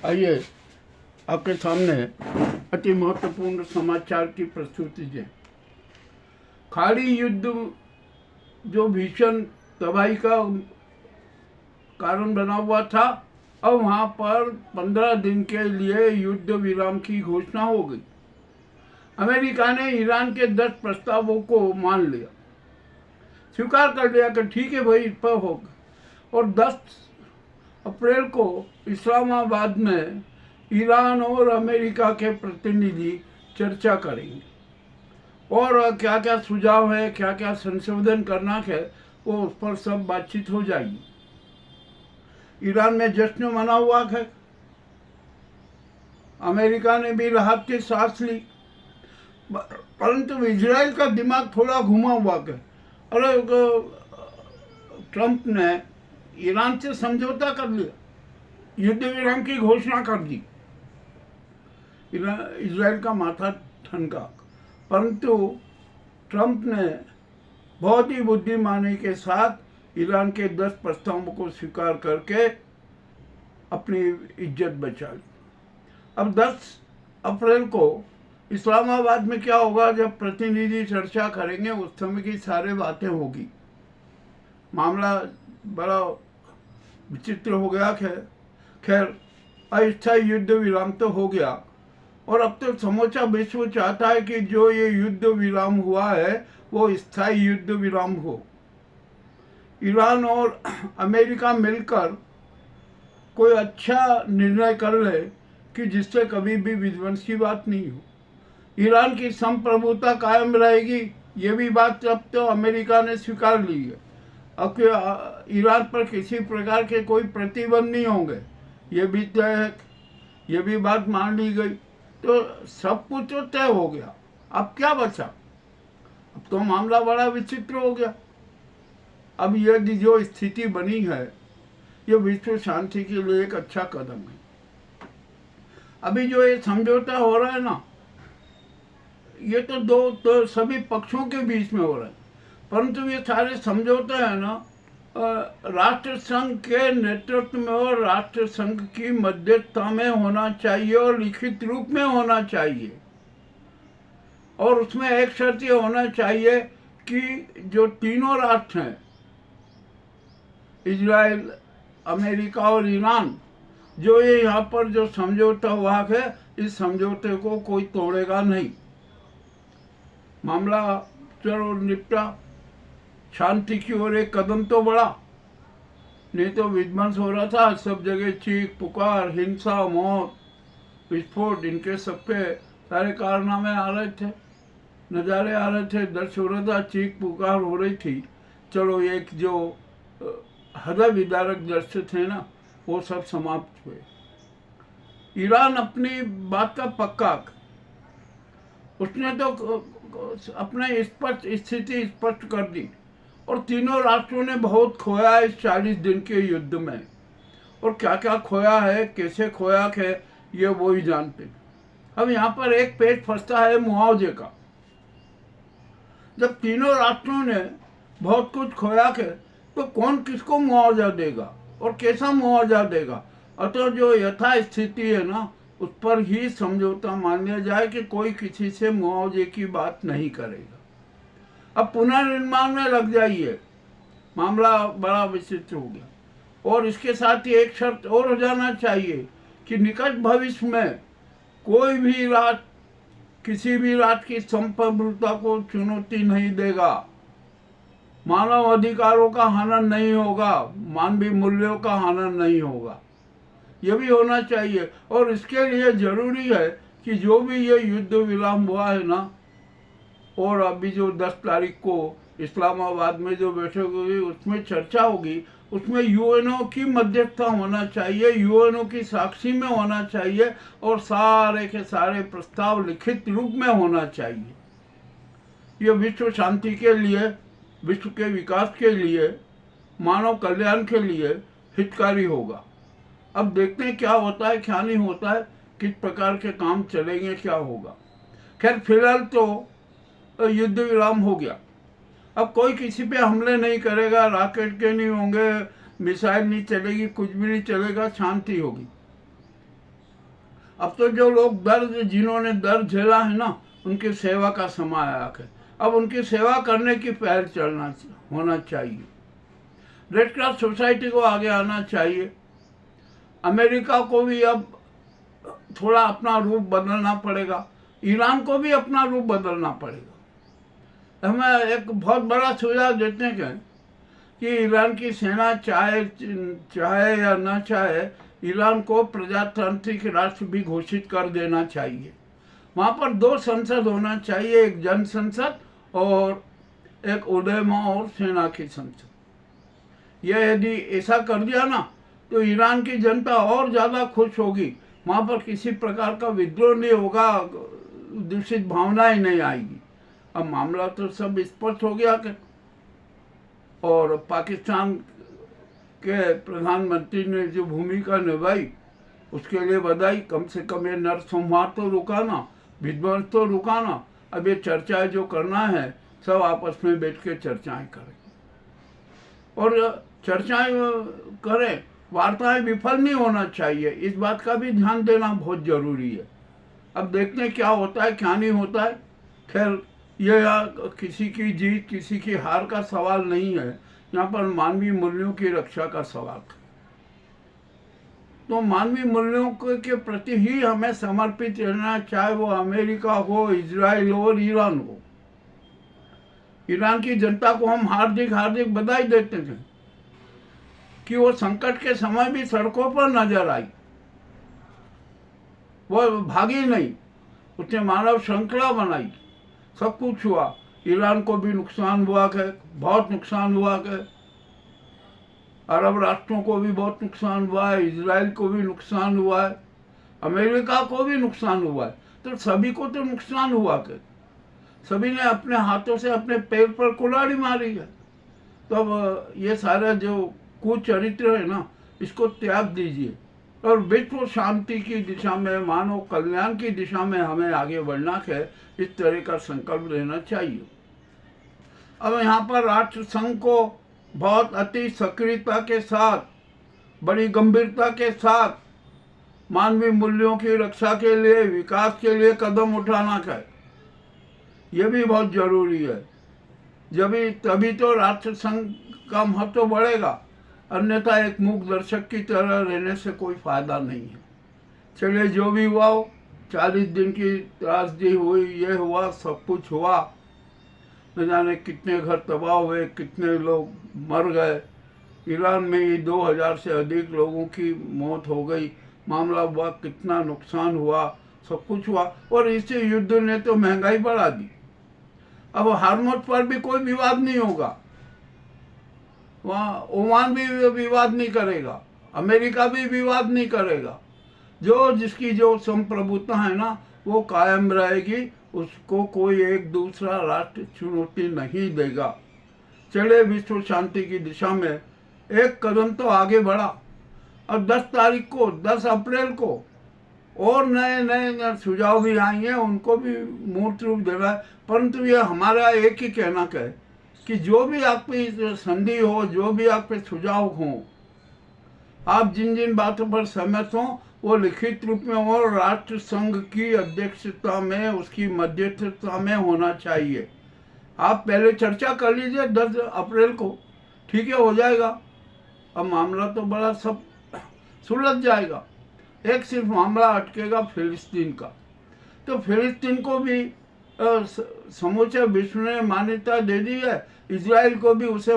आइए आपके सामने अति महत्वपूर्ण समाचार की प्रस्तुति है। खाड़ी युद्ध जो भीषण तबाही का कारण बना हुआ था, अब वहाँ पर 15 दिन के लिए युद्ध विराम की घोषणा हो गई। अमेरिका ने ईरान के 10 प्रस्तावों को मान लिया, स्वीकार कर लिया कि ठीक है भाई, इस पर होगा। और 10 अप्रैल को इस्लामाबाद में ईरान और अमेरिका के प्रतिनिधि चर्चा करेंगे और क्या क्या सुझाव है, क्या क्या संशोधन करना है, वो उस पर सब बातचीत हो जाएगी। ईरान में जश्न मना हुआ है, अमेरिका ने भी राहत की सांस ली, परंतु इजराइल का दिमाग थोड़ा घुमा हुआ है। अरे ट्रंप ने ईरान से समझौता कर लिया, युद्ध विराम की घोषणा कर दी, इजराइल का माथा ठनका। परंतु ट्रंप ने बहुत ही बुद्धिमानी के साथ ईरान के 10 प्रस्तावों को स्वीकार करके अपनी इज्जत बचा ली। अब 10 अप्रैल को इस्लामाबाद में क्या होगा, जब प्रतिनिधि चर्चा करेंगे उस समय की सारी बातें होगी। मामला बड़ा विचित्र हो गया। खैर अस्थायी युद्ध विराम तो हो गया, और अब तो समूचा विश्व चाहता है कि जो ये युद्ध विराम हुआ है वो स्थायी युद्ध विराम हो। ईरान और अमेरिका मिलकर कोई अच्छा निर्णय कर ले कि जिससे कभी भी विध्वंस की बात नहीं हो, ईरान की संप्रभुता कायम रहेगी। ये भी बात अब तो अमेरिका ने स्वीकार ली है। अब ईरान पर किसी प्रकार के कोई प्रतिबंध नहीं होंगे, ये भी तय है, ये भी बात मान ली गई। तो सब कुछ तो तय हो गया। अब क्या बचा? अब तो मामला बड़ा विचित्र हो गया। अब ये जो स्थिति बनी है, ये विश्व शांति के लिए एक अच्छा कदम है। अभी जो ये समझौता हो रहा है ना, ये तो सभी पक्षों के बीच में हो रहा है, परंतु ये सारे समझौते हैं ना राष्ट्र संघ के नेतृत्व में और राष्ट्र संघ की मध्यस्थता में होना चाहिए और लिखित रूप में होना चाहिए। और उसमें एक शर्त ये होना चाहिए कि जो तीनों राष्ट्र हैं, इजराइल, अमेरिका और ईरान, जो ये यहाँ पर जो समझौता हुआ है, इस समझौते को कोई तोड़ेगा नहीं। मामला चलो निपटा, शांति की ओर एक कदम तो बढ़ा, नहीं तो विध्वंस हो रहा था। सब जगह चीख पुकार, हिंसा, मौत, विस्फोट, इनके सबके सारे कारनामे आ रहे थे, नज़ारे आ रहे थे, दर्श हो रहा था, चीख पुकार हो रही थी। चलो एक जो हृदय विदारक दृश्य थे ना, वो सब समाप्त हुए। ईरान अपनी बात का पक्का, उसने तो अपने स्पष्ट स्थिति स्पष्ट कर दी, और तीनों राष्ट्रों ने बहुत खोया इस 40 दिन के युद्ध में। और क्या क्या खोया है, कैसे खोया है, ये वो ही जानते। अब यहाँ पर एक पेच फंसता है मुआवजे का। जब तीनों राष्ट्रों ने बहुत कुछ खोया है, तो कौन किसको मुआवजा देगा और कैसा मुआवजा देगा? अतः जो यथा स्थिति है ना, उस पर ही समझौता मान लिया जाए कि कोई किसी से मुआवजे की बात नहीं करेगा। अब पुनर्निर्माण में लग जाइए। मामला बड़ा विचित्र हो गया। और इसके साथ ही एक शर्त और हो जाना चाहिए कि निकट भविष्य में कोई भी राष्ट्र किसी भी राष्ट्र की संप्रभुता को चुनौती नहीं देगा, मानव अधिकारों का हनन नहीं होगा, मानवीय मूल्यों का हनन नहीं होगा। ये भी होना चाहिए। और इसके लिए जरूरी है कि जो भी ये युद्ध विराम हुआ है ना, और अभी जो 10 तारीख को इस्लामाबाद में जो बैठक होगी, उसमें चर्चा होगी, उसमें यूएनओ की मध्यस्थता होना चाहिए, यूएनओ की साक्षी में होना चाहिए, और सारे के सारे प्रस्ताव लिखित रूप में होना चाहिए। ये विश्व शांति के लिए, विश्व के विकास के लिए, मानव कल्याण के लिए हितकारी होगा। अब देखते हैं क्या होता है, क्या नहीं होता है, किस प्रकार के काम चलेंगे, क्या होगा। खैर फिलहाल तो युद्ध विराम हो गया। अब कोई किसी पे हमले नहीं करेगा, रॉकेट के नहीं होंगे, मिसाइल नहीं चलेगी, कुछ भी नहीं चलेगा, शांति होगी। अब तो जो लोग दर्द जिन्होंने दर्द झेला है ना, उनकी सेवा का समय आया है। अब उनकी सेवा करने की पहल होना चाहिए। रेड क्रॉस सोसाइटी को आगे आना चाहिए। अमेरिका को भी अब थोड़ा अपना रूप बदलना पड़ेगा। ईरान को भी अपना रूप बदलना पड़ेगा। हमें एक बहुत बड़ा सुझाव देते हैं कि ईरान की सेना चाहे या न चाहे, ईरान को प्रजातांत्रिक राष्ट्र भी घोषित कर देना चाहिए। वहाँ पर 2 संसद होना चाहिए, एक जन संसद और एक उलेमा और सेना की संसद। यह यदि ऐसा कर दिया ना, तो ईरान की जनता और ज़्यादा खुश होगी। वहाँ पर किसी प्रकार का विद्रोह नहीं होगा, दूषित भावनाएं नहीं आएगी। अब मामला तो सब स्पष्ट हो गया कि और पाकिस्तान के प्रधानमंत्री ने जो भूमिका निभाई उसके लिए बधाई। कम से कम ये नरसंहार तो रुकाना, विध्वंस तो रुकाना। अब ये चर्चाएं जो करना है, सब आपस में बैठ के चर्चाएं करें और चर्चाएं करें। वार्ताएं विफल नहीं होना चाहिए, इस बात का भी ध्यान देना बहुत जरूरी है। अब देखते हैं क्या होता है क्या नहीं होता है। खैर, यह किसी की जीत किसी की हार का सवाल नहीं है, यहाँ पर मानवीय मूल्यों की रक्षा का सवाल है। तो मानवीय मूल्यों के प्रति ही हमें समर्पित रहना, चाहे वो अमेरिका हो, इजराइल हो और ईरान हो। ईरान की जनता को हम हार्दिक हार्दिक बधाई देते हैं कि वो संकट के समय भी सड़कों पर नजर आई, वो भागी नहीं, उसने मानव श्रृंखला बनाई, सब कुछ हुआ। ईरान को भी नुकसान हुआ है, बहुत नुकसान हुआ है। अरब राष्ट्रों को भी बहुत नुकसान हुआ है, इजराइल को भी नुकसान हुआ है, अमेरिका को भी नुकसान हुआ है। तो सभी को तो नुकसान हुआ है, सभी ने अपने हाथों से अपने पैर पर कुल्हाड़ी मारी है। तो अब ये सारा जो कुचरित्र है ना, इसको त्याग दीजिए और विश्व शांति की दिशा में, मानव कल्याण की दिशा में हमें आगे बढ़ना है। इस तरह का संकल्प लेना चाहिए। अब यहाँ पर राष्ट्र संघ को बहुत अति सक्रियता के साथ, बड़ी गंभीरता के साथ मानवीय मूल्यों की रक्षा के लिए, विकास के लिए कदम उठाना है। ये भी बहुत जरूरी है। तभी तो राष्ट्र संघ का महत्व बढ़ेगा, अन्यथा एक मूक दर्शक की तरह रहने से कोई फायदा नहीं है। चलिए, जो भी हुआ हो, 40 दिन की त्रासदी हुई, ये हुआ, सब कुछ हुआ। न जाने कितने घर तबाह हुए, कितने लोग मर गए। ईरान में ही 2000 से अधिक लोगों की मौत हो गई। मामला हुआ, कितना नुकसान हुआ, सब कुछ हुआ। और इस युद्ध ने तो महंगाई बढ़ा दी। अब हार्मोज पर भी कोई विवाद नहीं होगा, वहाँ ओमान भी विवाद नहीं करेगा, अमेरिका भी विवाद नहीं करेगा। जो जिसकी जो संप्रभुता है ना, वो कायम रहेगी, उसको कोई एक दूसरा राष्ट्र चुनौती नहीं देगा। चले, विश्व शांति की दिशा में एक कदम तो आगे बढ़ा। अब 10 तारीख को, 10 अप्रैल को और नए नए सुझाव भी आएंगे, उनको भी मूर्त रूप देना है। परंतु यह हमारा एक ही कहना है कि जो भी आप पे संधि हो, जो भी आप पे सुझाव हो, आप जिन जिन बातों पर सहमत हो, वो लिखित रूप में और राष्ट्र संघ की अध्यक्षता में, उसकी मध्यस्थता में होना चाहिए। आप पहले चर्चा कर लीजिए 10 अप्रैल को, ठीक है, हो जाएगा। अब मामला तो बड़ा सब सुलझ जाएगा। एक सिर्फ मामला अटकेगा फिलिस्तीन का। तो फिलिस्तीन को भी समूचे विश्व ने मान्यता दे दी है, इजराइल को भी उसे